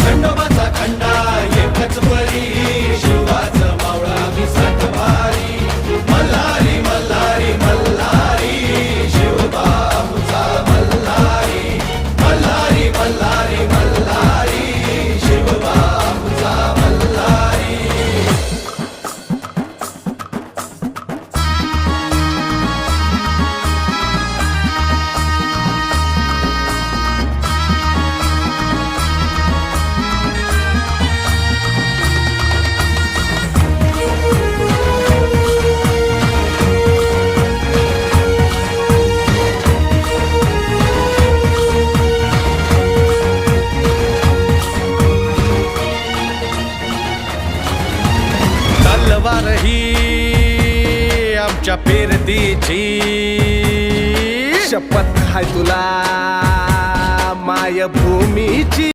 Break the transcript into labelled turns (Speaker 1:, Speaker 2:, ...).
Speaker 1: खंडोबाचा खंडा एकच परी शिवाचं मावळा मी सात भारी मल्हारी मल्हारी मल्हारी शिवबा आमचा मल्हारी मल्हारी मल्हारी मल्हारी शिवबा आमचा मल्हारी. तलवार ही आमच्या पेरतीची
Speaker 2: शपथ हाय तुला मायभूमीची.